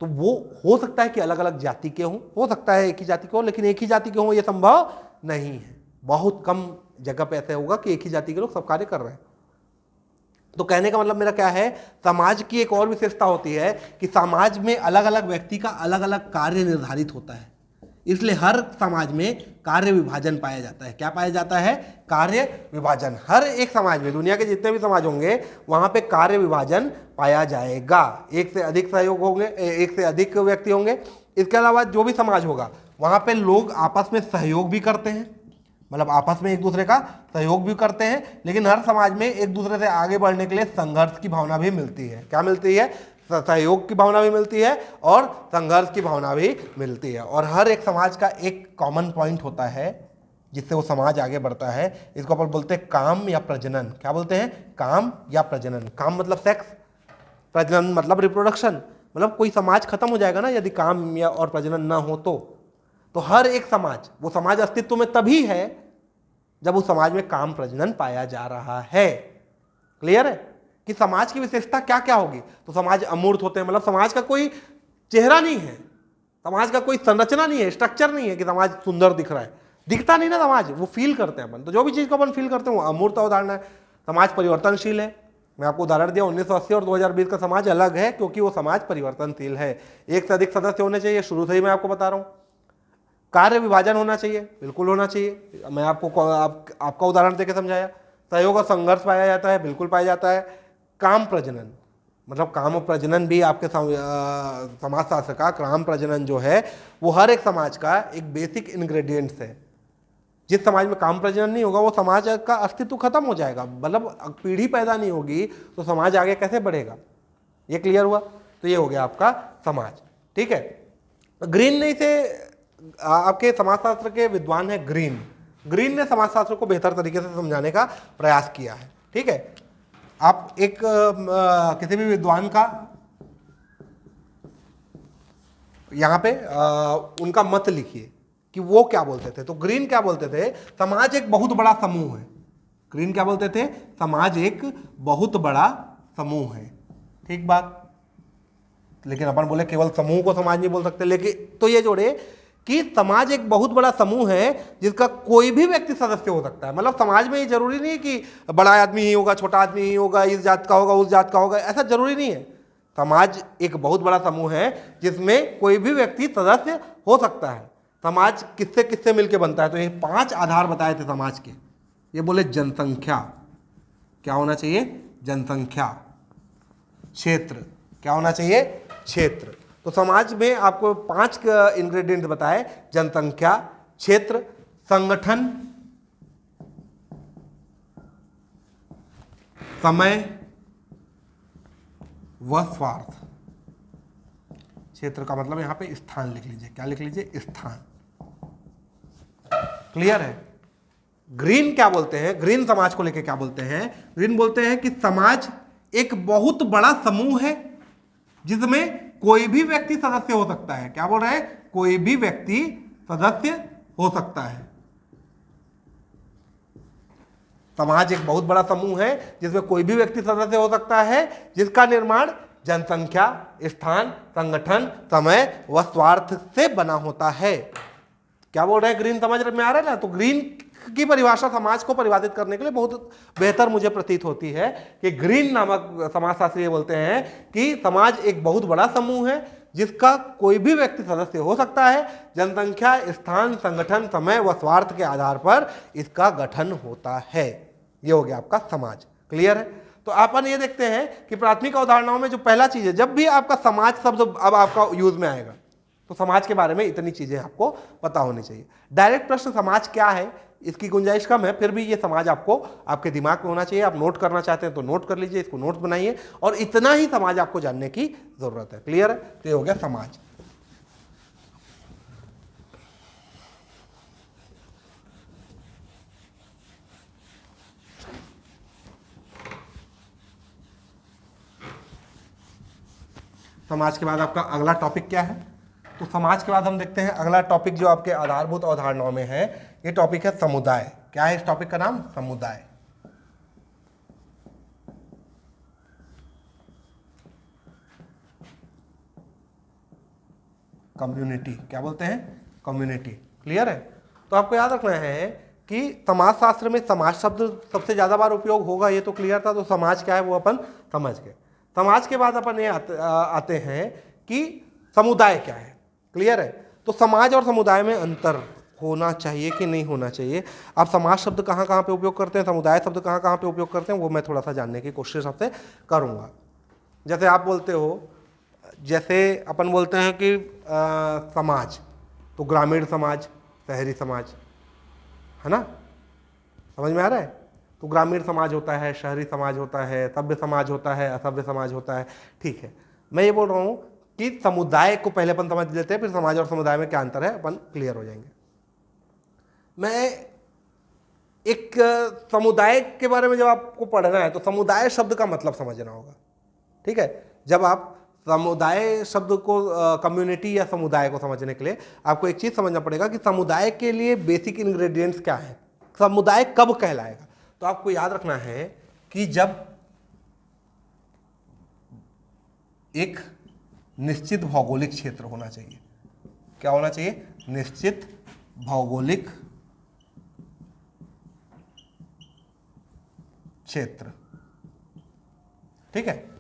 तो वो हो सकता है कि अलग अलग जाति के हों, हो सकता है एक ही जाति के हों, लेकिन एक ही जाति के हों ये संभव नहीं है। बहुत कम जगह पे ऐसा होगा कि एक ही जाति के लोग सब कार्य कर रहे हैं। तो कहने का मतलब मेरा क्या है, समाज की एक और विशेषता होती है कि समाज में अलग अलग व्यक्ति का अलग अलग कार्य निर्धारित होता है, इसलिए हर समाज में कार्य विभाजन पाया जाता है। क्या पाया जाता है? कार्य विभाजन। हर एक समाज में, दुनिया के जितने भी समाज होंगे वहां पे कार्य विभाजन पाया जाएगा। एक से अधिक सहयोग होंगे, एक से अधिक व्यक्ति होंगे। इसके अलावा जो भी समाज होगा वहां पे लोग आपस में सहयोग भी करते हैं, मतलब आपस में एक दूसरे का सहयोग भी करते हैं, लेकिन हर समाज में एक दूसरे से आगे बढ़ने के लिए संघर्ष की भावना भी मिलती है। क्या मिलती है? सहयोग की भावना भी मिलती है और संघर्ष की भावना भी मिलती है। और हर एक समाज का एक कॉमन पॉइंट होता है जिससे वो समाज आगे बढ़ता है। इसको अपन बोलते हैं काम या प्रजनन। क्या बोलते हैं? काम या प्रजनन। काम मतलब सेक्स, प्रजनन मतलब रिप्रोडक्शन। मतलब कोई समाज खत्म हो जाएगा ना यदि काम या और प्रजनन ना हो तो हर एक समाज, वो समाज अस्तित्व में तभी है जब उस समाज में काम प्रजनन पाया जा रहा है। क्लियर है कि समाज की विशेषता क्या क्या होगी? तो समाज अमूर्त होते हैं, मतलब समाज का कोई चेहरा नहीं है, समाज का कोई संरचना नहीं है, स्ट्रक्चर नहीं है कि समाज सुंदर दिख रहा है, दिखता नहीं ना समाज, वो फील करते हैं अपन। तो जो भी चीज को अपन फील करते हैं वो अमूर्त उदाहरण है। समाज परिवर्तनशील है, मैं आपको उदाहरण दिया 1980 और 2020 का समाज अलग है क्योंकि वो समाज परिवर्तनशील है। एक से अधिक सदस्य होने चाहिए, शुरू से ही मैं आपको बता रहा हूं। कार्य विभाजन होना चाहिए, बिल्कुल होना चाहिए, मैं आपको आपका उदाहरण देकर समझाया। सहयोग और संघर्ष पाया जाता है, बिल्कुल पाया जाता है। काम प्रजनन, मतलब काम और प्रजनन भी आपके समाज शास्त्र का काम प्रजनन जो है वो हर एक समाज का एक बेसिक इंग्रेडिएंट्स है। जिस समाज में काम प्रजनन नहीं होगा वो समाज का अस्तित्व खत्म हो जाएगा, मतलब पीढ़ी पैदा नहीं होगी तो समाज आगे कैसे बढ़ेगा? ये क्लियर हुआ? तो ये हो गया आपका समाज। ठीक है। ग्रीन ने इसे, आपके समाजशास्त्र के विद्वान है ग्रीन, ग्रीन ने समाजशास्त्र को बेहतर तरीके से समझाने का प्रयास किया है। ठीक है। आप एक किसी भी विद्वान का यहां पे उनका मत लिखिए कि वो क्या बोलते थे। तो ग्रीन क्या बोलते थे? समाज एक बहुत बड़ा समूह है। ग्रीन क्या बोलते थे? समाज एक बहुत बड़ा समूह है। ठीक बात। लेकिन अपन बोले केवल समूह को समाज नहीं बोल सकते, लेकिन तो ये जोड़े कि समाज एक बहुत बड़ा समूह है जिसका कोई भी व्यक्ति सदस्य हो सकता है। मतलब समाज में ये जरूरी नहीं है कि बड़ा आदमी ही होगा, छोटा आदमी ही होगा, इस जात का होगा, उस जात का होगा, ऐसा जरूरी नहीं है। समाज एक बहुत बड़ा समूह है जिसमें कोई भी व्यक्ति सदस्य हो सकता है। समाज किससे किससे मिलकर बनता है? तो ये 5 आधार बताए थे समाज के। ये बोले जनसंख्या, क्या होना चाहिए? जनसंख्या। क्षेत्र, क्या होना चाहिए? क्षेत्र। तो समाज में आपको 5 इंग्रेडिएंट बताए, जनसंख्या, क्षेत्र, संगठन, समय व स्वार्थ। क्षेत्र का मतलब यहां पे स्थान लिख लीजिए। क्या लिख लीजिए? स्थान। क्लियर है? ग्रीन क्या बोलते हैं? ग्रीन समाज को लेकर क्या बोलते हैं? ग्रीन बोलते हैं कि समाज एक बहुत बड़ा समूह है जिसमें कोई भी व्यक्ति सदस्य हो सकता है। क्या बोल रहे हैं? कोई भी व्यक्ति सदस्य हो सकता है। समाज एक बहुत बड़ा समूह है जिसमें कोई भी व्यक्ति सदस्य हो सकता है, जिसका निर्माण जनसंख्या, स्थान, संगठन, समय व स्वार्थ से बना होता है। क्या बोल रहे हैं? ग्रीन समझ में आ रहा है ना? तो ग्रीन की परिभाषा समाज को परिभाषित करने के लिए बहुत बेहतर मुझे प्रतीत होती है कि ग्रीन नामक समाजशास्त्री बोलते हैं कि समाज एक बहुत बड़ा समूह है जिसका कोई भी व्यक्ति सदस्य हो सकता है। जनसंख्या, स्थान, संगठन, समय व स्वार्थ के आधार पर इसका गठन होता है। ये हो गया आपका समाज। क्लियर है? तो अपन ये देखते हैं कि प्राथमिक अवधारणाओं में जो पहला चीज है, जब भी आपका समाज शब्द अब आपका यूज में आएगा तो समाज के बारे में इतनी चीजें आपको पता होनी चाहिए। डायरेक्ट प्रश्न समाज क्या है इसकी गुंजाइश कम है, फिर भी ये समाज आपको आपके दिमाग में होना चाहिए। आप नोट करना चाहते हैं तो नोट कर लीजिए, इसको नोट बनाइए, और इतना ही समाज आपको जानने की जरूरत है। क्लियर है? तो ये हो गया समाज। समाज के बाद आपका अगला टॉपिक क्या है? तो समाज के बाद हम देखते हैं अगला टॉपिक जो आपके आधारभूत अवधारणाओं में है, ये टॉपिक है समुदाय। क्या है इस टॉपिक का नाम? समुदाय। कम्युनिटी, क्या बोलते हैं? कम्युनिटी। क्लियर है? तो आपको याद रखना है कि समाजशास्त्र में समाज शब्द सबसे ज्यादा बार उपयोग होगा, ये तो क्लियर था। तो समाज क्या है वो अपन समझ गए। समाज के बाद अपन ये आते हैं कि समुदाय क्या है। क्लियर है? तो समाज और समुदाय में अंतर होना चाहिए कि नहीं होना चाहिए। आप समाज शब्द कहाँ कहाँ पे उपयोग करते हैं, समुदाय शब्द कहाँ कहाँ पे उपयोग करते हैं, वो मैं थोड़ा सा जानने की कोशिश आपसे करूँगा। जैसे आप बोलते हो, जैसे अपन बोलते हैं कि समाज, तो ग्रामीण समाज, शहरी समाज, है ना? समझ में आ रहा है? तो ग्रामीण समाज होता है, शहरी समाज होता है, सभ्य समाज होता है, असभ्य समाज होता है। ठीक है, मैं ये बोल रहा हूँ कि समुदाय को पहले अपन समझ लेते हैं, फिर समाज और समुदाय में क्या अंतर है अपन क्लियर हो जाएंगे। मैं एक समुदाय के बारे में जब आपको पढ़ना है तो समुदाय शब्द का मतलब समझना होगा। ठीक है? जब आप समुदाय शब्द को, कम्युनिटी या समुदाय को समझने के लिए आपको एक चीज समझना पड़ेगा कि समुदाय के लिए बेसिक इंग्रेडिएंट्स क्या है, समुदाय कब कहलाएगा। तो आपको याद रखना है कि जब एक निश्चित भौगोलिक क्षेत्र होना चाहिए। क्या होना चाहिए? निश्चित भौगोलिक क्षेत्र। ठीक है?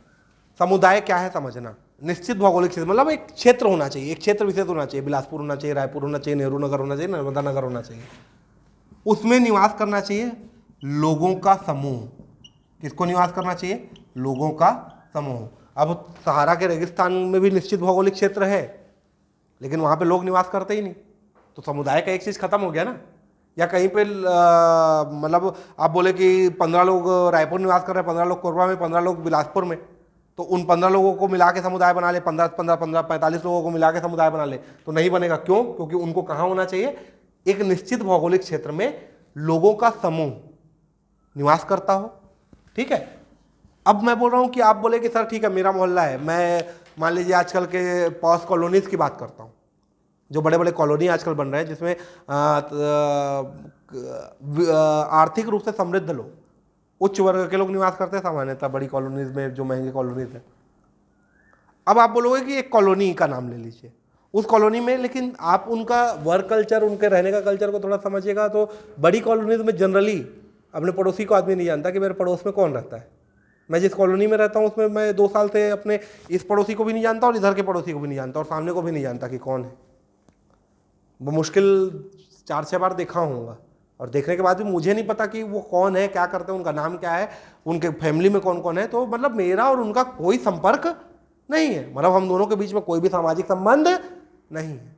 समुदाय क्या है समझना। निश्चित भौगोलिक क्षेत्र मतलब एक क्षेत्र होना चाहिए, एक क्षेत्र विशेष होना चाहिए। बिलासपुर होना चाहिए, रायपुर होना चाहिए, नेहरू नगर होना चाहिए, नर्मदा नगर होना चाहिए। उसमें निवास करना चाहिए लोगों का समूह। किसको निवास करना चाहिए? लोगों का समूह। अब सहारा के रेगिस्तान में भी निश्चित भौगोलिक क्षेत्र है, लेकिन वहां पे लोग निवास करते ही नहीं, तो समुदाय का एक चीज खत्म हो गया ना। या कहीं पे मतलब आप बोले कि 15 लोग रायपुर निवास कर रहे हैं, 15 लोग कोरबा में, 15 लोग बिलासपुर में, तो उन 15 लोगों को मिला के समुदाय बना ले, 45 लोगों को मिला के समुदाय बना ले, तो नहीं बनेगा। क्यों? क्योंकि उनको कहाँ होना चाहिए? एक निश्चित भौगोलिक क्षेत्र में लोगों का समूह निवास करता हो। ठीक है? अब मैं बोल रहा हूं कि आप बोले कि सर ठीक है मेरा मोहल्ला है, मैं मान लीजिए आजकल के पॉस कॉलोनीज की बात करता हूं, जो बड़े बड़े कॉलोनी आजकल बन रहे हैं जिसमें आर्थिक रूप से समृद्ध लोग, उच्च वर्ग के लोग निवास करते हैं सामान्यतः बड़ी कॉलोनीज में, जो महंगी कॉलोनीज है। अब आप बोलोगे कि एक कॉलोनी का नाम ले लीजिए, उस कॉलोनी में, लेकिन आप उनका वर्क कल्चर, उनके रहने का कल्चर को थोड़ा समझिएगा, तो बड़ी कॉलोनीज में जनरली अपने पड़ोसी को आदमी नहीं जानता कि मेरे पड़ोस में कौन रहता है। मैं जिस कॉलोनी में रहता हूँ उसमें मैं 2 साल से अपने इस पड़ोसी को भी नहीं जानता और इधर के पड़ोसी को भी नहीं जानता और सामने को भी नहीं जानता कि कौन है। वो मुश्किल 4-6 बार देखा होगा, और देखने के बाद भी मुझे नहीं पता कि वो कौन है, क्या करते हैं, उनका नाम क्या है, उनके फैमिली में कौन कौन है। तो मतलब मेरा और उनका कोई संपर्क नहीं है, मतलब हम दोनों के बीच में कोई भी सामाजिक संबंध नहीं है।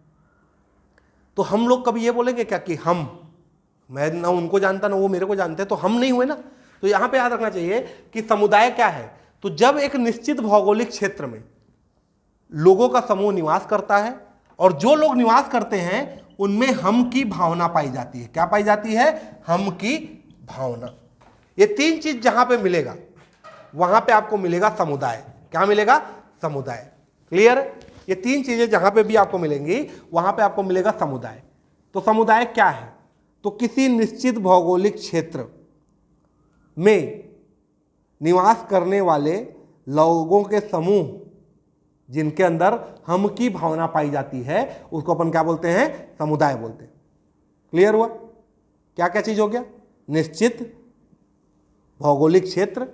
तो हम लोग कभी ये बोलेंगे क्या कि मैं ना उनको जानता ना वो मेरे को जानते, तो हम नहीं हुए ना। तो यहां पे याद रखना चाहिए कि समुदाय क्या है। तो जब एक निश्चित भौगोलिक क्षेत्र में लोगों का समूह निवास करता है और जो लोग निवास करते हैं उनमें हम की भावना पाई जाती है। क्या पाई जाती है? हम की भावना। ये 3 चीज जहां पे मिलेगा वहां पे आपको मिलेगा समुदाय। क्या मिलेगा? समुदाय। क्लियर? ये 3 चीजें जहां पे भी आपको मिलेंगी वहां पे आपको मिलेगा समुदाय। तो समुदाय क्या है? तो किसी निश्चित भौगोलिक क्षेत्र में निवास करने वाले लोगों के समूह जिनके अंदर हम की भावना पाई जाती है उसको अपन क्या बोलते हैं? समुदाय बोलते हैं। क्लियर हुआ? क्या क्या चीज हो गया? निश्चित भौगोलिक क्षेत्र,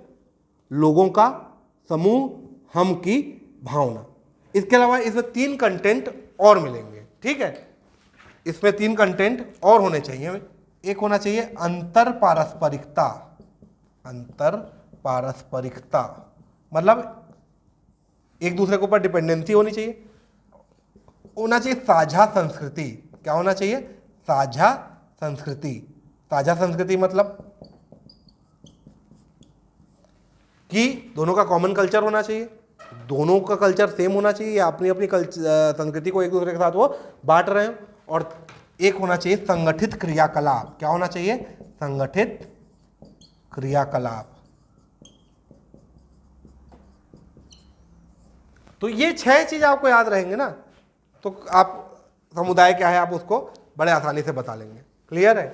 लोगों का समूह, हम की भावना। इसके अलावा इसमें 3 कंटेंट और मिलेंगे। ठीक है? इसमें 3 कंटेंट और होने चाहिए। एक होना चाहिए अंतर पारस्परिकता। अंतर पारस्परिकता मतलब एक दूसरे के ऊपर डिपेंडेंसी होनी चाहिए। होना चाहिए साझा संस्कृति। क्या होना चाहिए? साझा संस्कृति। साझा संस्कृति मतलब कि दोनों का कॉमन कल्चर होना चाहिए, दोनों का कल्चर सेम होना चाहिए या अपनी अपनी संस्कृति को एक दूसरे के साथ वो बांट रहे हैं। और एक होना चाहिए संगठित क्रियाकलाप। क्या होना चाहिए? संगठित क्रियाकलाप। तो ये 6 चीज़ आपको याद रहेंगे ना, तो आप समुदाय क्या है आप उसको बड़े आसानी से बता लेंगे। क्लियर है?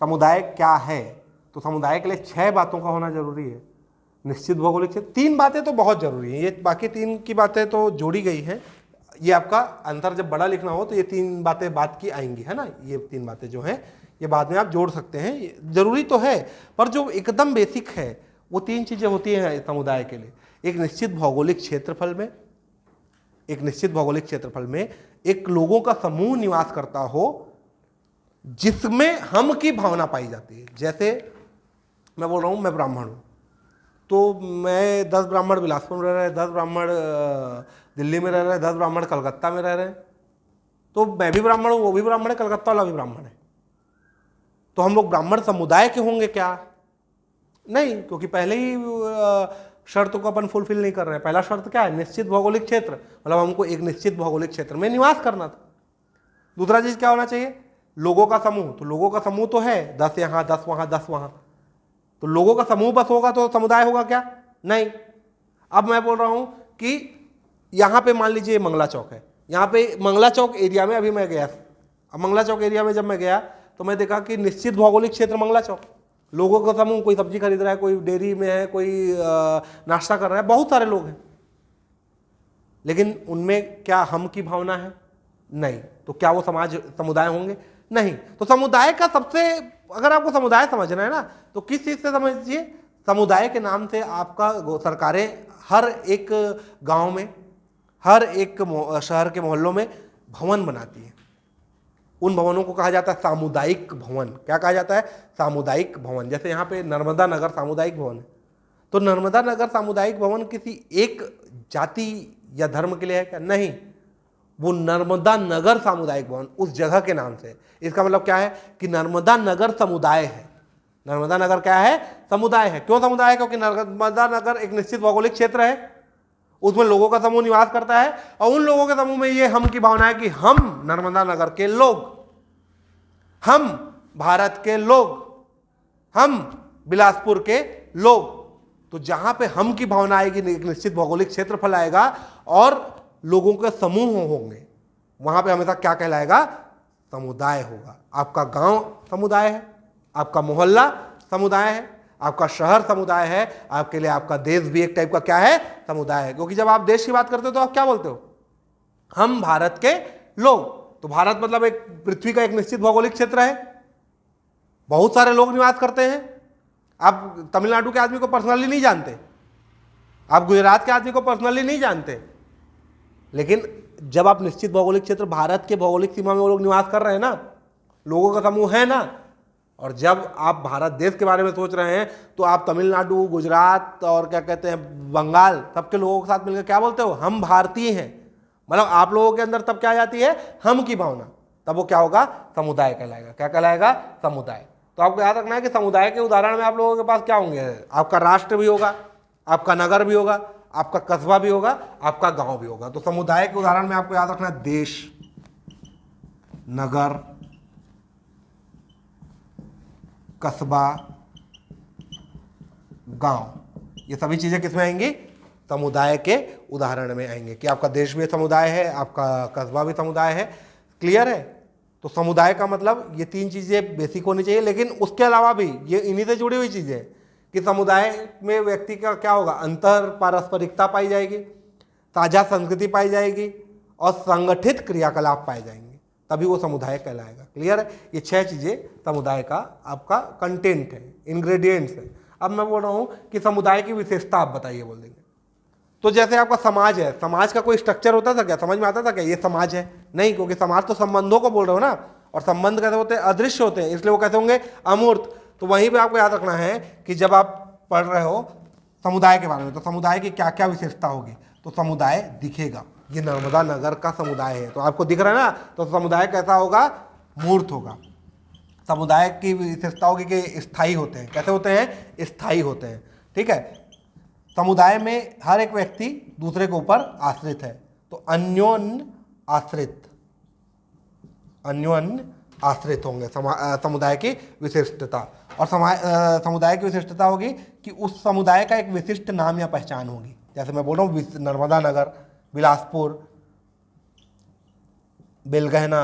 समुदाय क्या है, तो समुदाय के लिए 6 बातों का होना जरूरी है। निश्चित भौगोलिक क्षेत्र, 3 बातें तो बहुत जरूरी हैं, ये बाकी 3 की बातें तो जोड़ी गई हैं। ये आपका आंसर जब बड़ा लिखना हो तो ये 3 बातें बात की आएंगी, है ना। ये 3 बातें जो हैं ये बाद में आप जोड़ सकते हैं, जरूरी तो है, पर जो एकदम बेसिक है वो 3 चीजें होती हैं समुदाय के लिए। एक निश्चित भौगोलिक क्षेत्रफल में, एक निश्चित भौगोलिक क्षेत्रफल में एक लोगों का समूह निवास करता हो जिसमें हम की भावना पाई जाती है। जैसे मैं बोल रहा हूं मैं ब्राह्मण हूं, तो मैं 10 ब्राह्मण बिलासपुर में रह रहे हैं, 10 ब्राह्मण दिल्ली में रह रहे हैं, 10 ब्राह्मण कलकत्ता में रह रहे हैं, तो मैं भी ब्राह्मण हूँ, वो भी ब्राह्मण है, कलकत्ता वाला भी ब्राह्मण है, तो हम लोग ब्राह्मण समुदाय के होंगे क्या? नहीं, क्योंकि पहले ही शर्त को अपन फुलफिल नहीं कर रहे हैं। पहला शर्त क्या है? निश्चित भौगोलिक क्षेत्र, मतलब हमको एक निश्चित भौगोलिक क्षेत्र में निवास करना था। दूसरा चीज क्या होना चाहिए? लोगों का समूह, तो लोगों का समूह तो है 10 यहाँ 10 वहां 10 वहां, तो लोगों का समूह बस होगा तो समुदाय होगा क्या? नहीं। अब मैं बोल रहा हूं कि यहां पे मान लीजिए मंगला चौक है, यहां पे मंगला चौक एरिया में अभी मैं गया, अब मंगला चौक एरिया में जब मैं गया तो मैं देखा कि निश्चित भौगोलिक क्षेत्र मंगला चौक, लोगों का समूह, कोई सब्जी खरीद रहा है, कोई डेयरी में है, कोई नाश्ता कर रहा है, बहुत सारे लोग हैं, लेकिन उनमें क्या हम की भावना है? नहीं। तो क्या वो समाज समुदाय होंगे? नहीं। तो समुदाय का सबसे, अगर आपको समुदाय समझना है ना तो किस चीज से समझिए? समुदाय के नाम से आपका सरकारें हर एक गांव में, हर एक शहर के मोहल्लों में भवन बनाती है। उन भवनों को कहा जाता है सामुदायिक भवन। क्या कहा जाता है? सामुदायिक भवन। जैसे यहाँ पे नर्मदा नगर सामुदायिक भवन है, तो नर्मदा नगर सामुदायिक भवन किसी एक जाति या धर्म के लिए है क्या? नहीं, वो नर्मदा नगर सामुदायिक भवन उस जगह के नाम से। इसका मतलब क्या है कि नर्मदा नगर समुदाय है। नर्मदा नगर क्या है? समुदाय है। क्यों समुदाय है? क्योंकि नर्मदा नगर एक निश्चित भौगोलिक क्षेत्र है, उसमें लोगों का समूह निवास करता है, और उन लोगों के समूह में ये हम की भावना है कि हम नर्मदा नगर के लोग, हम भारत के लोग, हम बिलासपुर के लोग। तो जहां पे हम की भावना आएगी, एक निश्चित भौगोलिक क्षेत्रफल आएगा और लोगों के समूह होंगे, वहां पे हमेशा क्या कहलाएगा? समुदाय होगा। आपका गांव समुदाय है, आपका मोहल्ला समुदाय है, आपका शहर समुदाय है, आपके लिए आपका देश भी एक टाइप का क्या है? समुदाय है। क्योंकि जब आप देश की बात करते हो तो आप क्या बोलते हो? हम भारत के लोग। तो भारत मतलब एक पृथ्वी का एक निश्चित भौगोलिक क्षेत्र है, बहुत सारे लोग निवास करते हैं। आप तमिलनाडु के आदमी को पर्सनली नहीं जानते, आप गुजरात के आदमी को पर्सनली नहीं जानते, लेकिन जब आप निश्चित भौगोलिक क्षेत्र, भारत के भौगोलिक सीमा में वो लोग निवास कर रहे हैं ना, लोगों का समूह है ना, और जब आप भारत देश के बारे में सोच रहे हैं तो आप तमिलनाडु, गुजरात और क्या कहते हैं बंगाल, सबके लोगों के साथ मिलकर क्या बोलते हो? हम भारतीय हैं। मतलब आप लोगों के अंदर तब क्या आ जाती है? हम की भावना। तब वो क्या होगा? समुदाय कहलाएगा। क्या कहलाएगा? समुदाय। तो आपको याद रखना है कि समुदाय के उदाहरण में आप लोगों के पास क्या होंगे? आपका राष्ट्र भी होगा, आपका नगर भी होगा, आपका कस्बा भी होगा, आपका गांव भी होगा। तो समुदाय के उदाहरण में आपको याद रखना है देश, नगर, कस्बा, गांव, ये सभी चीजें किसमें आएंगी? समुदाय के उदाहरण में आएंगे। कि आपका देश भी समुदाय है, आपका कस्बा भी समुदाय है। क्लियर है? तो समुदाय का मतलब ये 3 चीजें बेसिक होनी चाहिए, लेकिन उसके अलावा भी ये इन्हीं से जुड़ी हुई चीजें कि समुदाय में व्यक्ति का क्या होगा? अंतर पारस्परिकता पाई जाएगी, साझा संस्कृति पाई जाएगी और संगठित क्रियाकलाप पाए जाएंगे, तभी वो समुदाय कहलाएगा। क्लियर है? ये 6 चीजें समुदाय का आपका कंटेंट है, इंग्रेडिएंट्स है। अब मैं बोल रहा हूं कि समुदाय की विशेषता आप बताइए, बोल देंगे। तो जैसे आपका समाज है, समाज का कोई स्ट्रक्चर होता था क्या? समझ में आता था क्या ये समाज है? नहीं, क्योंकि समाज तो संबंधों को बोल रहे हो ना, और संबंध कैसे होते हैं? अदृश्य होते हैं, इसलिए वो कैसे होंगे? अमूर्त। तो वहीं पे आपको याद रखना है कि जब आप पढ़ रहे हो समुदाय के बारे में, तो समुदाय की क्या क्या विशेषता होगी? तो समुदाय दिखेगा, ये नर्मदा नगर का समुदाय है, तो आपको दिख रहा है ना, तो समुदाय कैसा होगा? मूर्त होगा। समुदाय की विशेषता होगी कि स्थायी होते हैं। कैसे होते हैं? स्थायी होते हैं। ठीक है? समुदाय में हर एक व्यक्ति दूसरे के ऊपर आश्रित है, तो अन्योन्य आश्रित, अन्योन्य आश्रित होंगे समुदाय की विशिष्टता। और समुदाय की विशिष्टता होगी कि उस समुदाय का एक विशिष्ट नाम या पहचान होगी। जैसे मैं बोल रहा हूँ नर्मदा नगर, बिलासपुर, बेलगहना,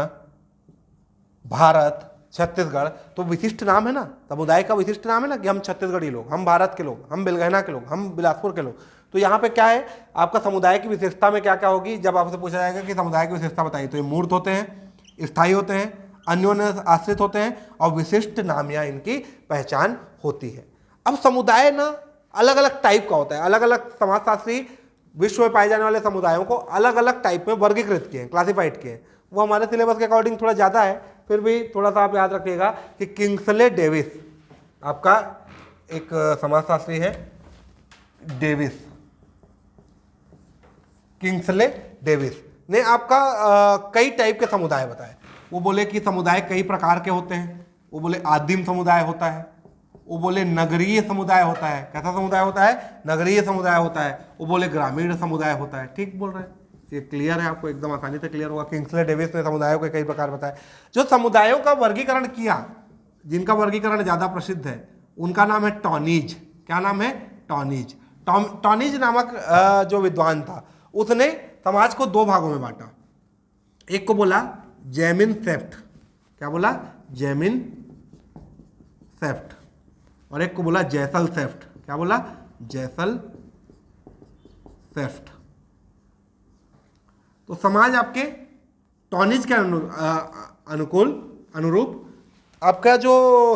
भारत, छत्तीसगढ़, तो विशिष्ट नाम है ना, समुदाय का विशिष्ट नाम है ना कि हम छत्तीसगढ़ी लोग, हम भारत के लोग, हम बेलगहना के लोग, हम बिलासपुर के लोग। तो यहाँ पे क्या है, आपका समुदाय की विशेषता में क्या क्या होगी, जब आपसे पूछा जाएगा कि समुदाय की विशेषता बताइए, तो ये मूर्त होते हैं, स्थायी होते हैं, अन्योन्य आश्रित होते हैं और विशिष्ट नाम या इनकी पहचान होती है। अब समुदाय ना अलग अलग टाइप का होता है, अलग अलग समाजशास्त्री विश्व में पाए जाने वाले समुदायों को अलग अलग टाइप में वर्गीकृत किए हैं, क्लासिफाइड किए हैं। वो हमारे सिलेबस के अकॉर्डिंग थोड़ा ज़्यादा है, फिर भी थोड़ा सा आप याद रखिएगा कि किंग्सले डेविस आपका एक समाजशास्त्री है, डेविस, किंग्सले डेविस ने आपका कई टाइप के समुदाय बताए। वो बोले कि समुदाय कई प्रकार के होते हैं। वो बोले आदिम समुदाय होता है, वो बोले नगरीय समुदाय होता है। कैसा समुदाय होता है? नगरीय समुदाय होता है। वो बोले ग्रामीण समुदाय होता है। ठीक बोल रहे हैं, ये क्लियर है आपको, एकदम आसानी से क्लियर होगा। किंग्सले डेविस ने समुदायों के कई प्रकार बताए। जो समुदायों का वर्गीकरण किया, जिनका वर्गीकरण ज़्यादा प्रसिद्ध है, उनका नाम है टॉनीज। क्या नाम है? टॉनीज। टॉनीज नामक जो विद्वान था, उसने समाज को दो भागों में बांटा। एक को बोला जैमिन सेप्ट। क्या बोला? जैमिन सेप्ट। और एक को बोला जैसल सेप्ट। क्या बोला? जैसल सेप्ट। तो समाज आपके टॉनीज के अनुरूप आपका जो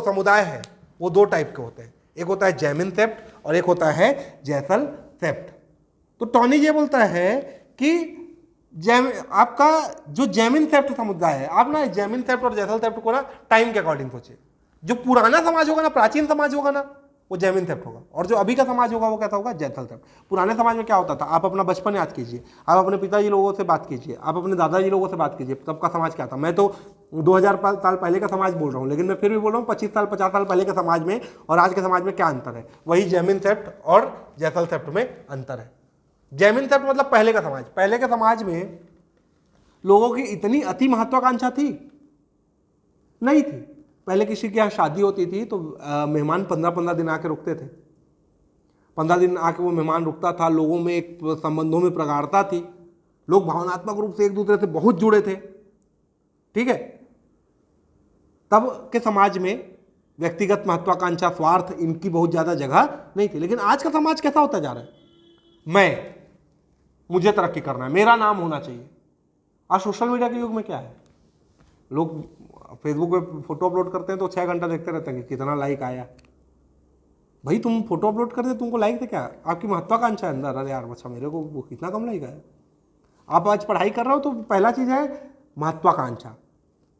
समुदाय है वो दो टाइप के होते हैं। एक होता है जैमिन सेप्ट और एक होता है जैसल सेप्ट। तो टॉनीज ये बोलता है कि आपका जो जैमिन सेप्ट समुदाय है, आप ना जैमिन सेप्ट और जैसल सेप्ट को ना टाइम के अकॉर्डिंग सोचिए। जो पुराना समाज होगा ना, प्राचीन समाज होगा ना, वो जैमिन सेप्ट होगा, और जो अभी का समाज होगा वो कैसा होगा? जैसल सेप्ट। पुराने समाज में क्या होता था? आप अपना बचपन याद कीजिए, आप अपने पिताजी लोगों से बात कीजिए, आप अपने दादाजी लोगों से बात कीजिए, तब का समाज क्या था। मैं तो 2000 साल पहले का समाज बोल रहा हूँ, लेकिन मैं फिर भी बोल रहा हूँ 25 साल 50 साल पहले के समाज में और आज के समाज में क्या अंतर है। वही जैमिन सेप्ट और जैसल सेप्ट में अंतर है। जैमिन सेप्ट मतलब पहले का समाज। पहले के समाज में लोगों की इतनी अति महत्वाकांक्षा थी नहीं थी। पहले किसी के यहाँ शादी होती थी तो मेहमान 15-15 दिन आके रुकते थे। 15 दिन आके वो मेहमान रुकता था। लोगों में एक संबंधों में प्रगाढ़ता थी। लोग भावनात्मक रूप से एक दूसरे से बहुत जुड़े थे। ठीक है, तब के समाज में व्यक्तिगत महत्वाकांक्षा, स्वार्थ, इनकी बहुत ज़्यादा जगह नहीं थी। लेकिन आज का समाज कैसा होता जा रहा है? मुझे तरक्की करना है, मेरा नाम होना चाहिए। आज सोशल मीडिया के युग में क्या है, लोग फेसबुक पे फोटो अपलोड करते हैं तो 6 घंटा देखते रहते हैं कि कितना लाइक आया। भाई तुम फोटो अपलोड करते तुमको लाइक थे क्या? आपकी महत्वाकांक्षा है अंदर, अरे यार अच्छा मेरे को वो कितना कम लाइक आया। आप आज पढ़ाई कर रहे हो तो पहला चीज़ है महत्वाकांक्षा।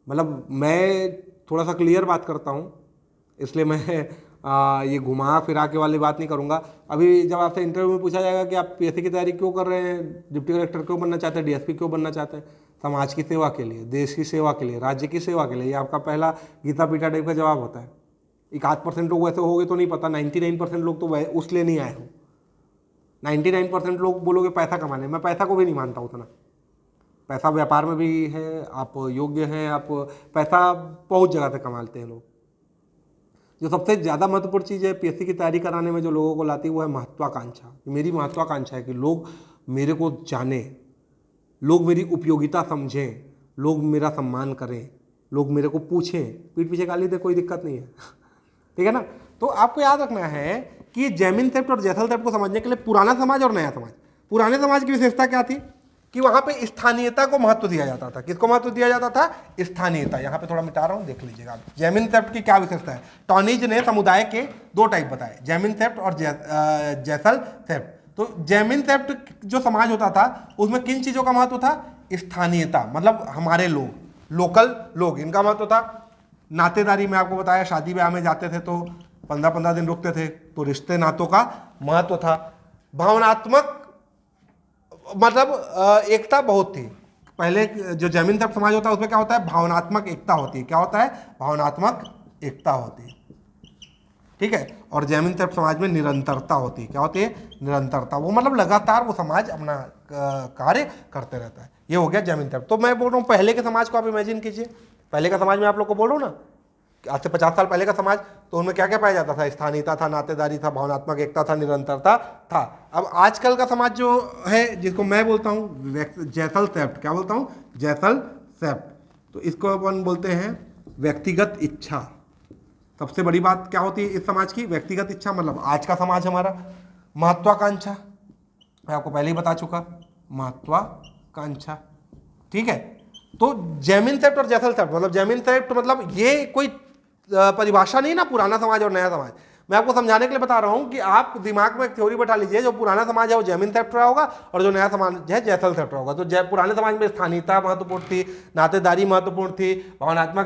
मतलब मैं थोड़ा सा क्लियर बात करता हूँ, इसलिए मैं ये घुमा फिरा के वाली बात नहीं करूँगा। अभी जब आपसे इंटरव्यू में पूछा जाएगा कि आप पीएससी की तैयारी क्यों कर रहे हैं, डिप्टी कलेक्टर क्यों बनना चाहते हैं, डीएसपी क्यों बनना चाहते हैं? समाज की सेवा के लिए, देश की सेवा के लिए, राज्य की सेवा के लिए। ये आपका पहला गीता पीटा टाइप का जवाब होता है। 1-8% लोग वैसे हो गए तो नहीं पता, 99% लोग तो उस लिए नहीं आए हो। 99% लोग बोलोगे पैसा कमाने। मैं पैसा को भी नहीं मानता उतना। पैसा व्यापार में भी है, आप योग्य हैं, आप पैसा बहुत जगह से कमाते हैं लोग। जो सबसे ज़्यादा महत्वपूर्ण चीज़ है पीएससी की तैयारी कराने में जो लोगों को लाती है वो है महत्वाकांक्षा। मेरी महत्वाकांक्षा है कि लोग मेरे को जाने, लोग मेरी उपयोगिता समझें, लोग मेरा सम्मान करें, लोग मेरे को पूछें। पीठ पीछे गाली दे कोई दिक्कत नहीं है ठीक है ना। तो आपको याद रखना है कि जैमिन सेप्ट और जैसल सेप्ट को समझने के लिए पुराना समाज और नया समाज, पुराने समाज की विशेषता क्या थी कि वहाँ पे स्थानीयता को महत्व दिया जाता था। किसको महत्व दिया जाता था? स्थानीयता। यहाँ पे थोड़ा मिटा रहा हूँ, देख लीजिएगा आप। जैमिन सेप्ट की क्या विशेषता है? टॉनीज ने समुदाय के दो टाइप बताए, जैमिन सेप्ट और जैसल सेप्ट। तो जैमिन सेप्ट जो समाज होता था उसमें किन चीज़ों का महत्व था? स्थानीयता, मतलब हमारे लोग, लोकल लोग, इनका महत्व था। नातेदारी में आपको बताया, शादी ब्याह में जाते थे तो 15-15 दिन रुकते थे, तो रिश्ते नातों का महत्व था। भावनात्मक मतलब एकता बहुत थी। पहले जो जैमिन सेप्ट समाज होता है उसमें क्या होता है? भावनात्मक एकता होती है। क्या होता है? भावनात्मक एकता होती है। ठीक है। और जैमिन सेप्ट समाज में निरंतरता होती है। क्या होती है? निरंतरता। वो मतलब लगातार वो समाज अपना कार्य करते रहता है। ये हो गया जैमिन सेप्ट। तो मैं बोल रहा हूँ पहले के समाज को आप इमेजिन कीजिए। पहले का समाज में आप लोग को बोल रहा हूँ ना आज से 50 साल पहले का समाज, तो उनमें क्या क्या पाया जाता था? स्थानीयता था, नातेदारी था, भावनात्मक एकता था, निरंतरता था। अब आजकल का समाज जो है, जिसको मैं बोलता हूँ जैसल सेप्ट, क्या बोलता हूँ? जैसल सेप्ट। तो इसको अपन बोलते हैं व्यक्तिगत इच्छा। सबसे बड़ी बात क्या होती है इस समाज की? व्यक्तिगत इच्छा। मतलब आज का समाज हमारा महत्वाकांक्षा, मैं आपको पहले ही बता चुका, महत्वाकांक्षा, ठीक है। तो जैमिन सेप्ट और जैसल सेप्ट, मतलब जैमिन सेप्ट मतलब ये कोई परिभाषा नहीं ना, पुराना समाज और नया समाज। मैं आपको समझाने के लिए बता रहा हूं कि आप दिमाग में एक थ्योरी बैठा लीजिए, जो पुराना समाज है वो जैमिन सेप्ट रहा होगा और जो नया समाज है जैसल सेप्ट रहा होगा। तो पुराने समाज में स्थानीयता महत्वपूर्ण थी, नातेदारी महत्वपूर्ण थी, भावनात्मक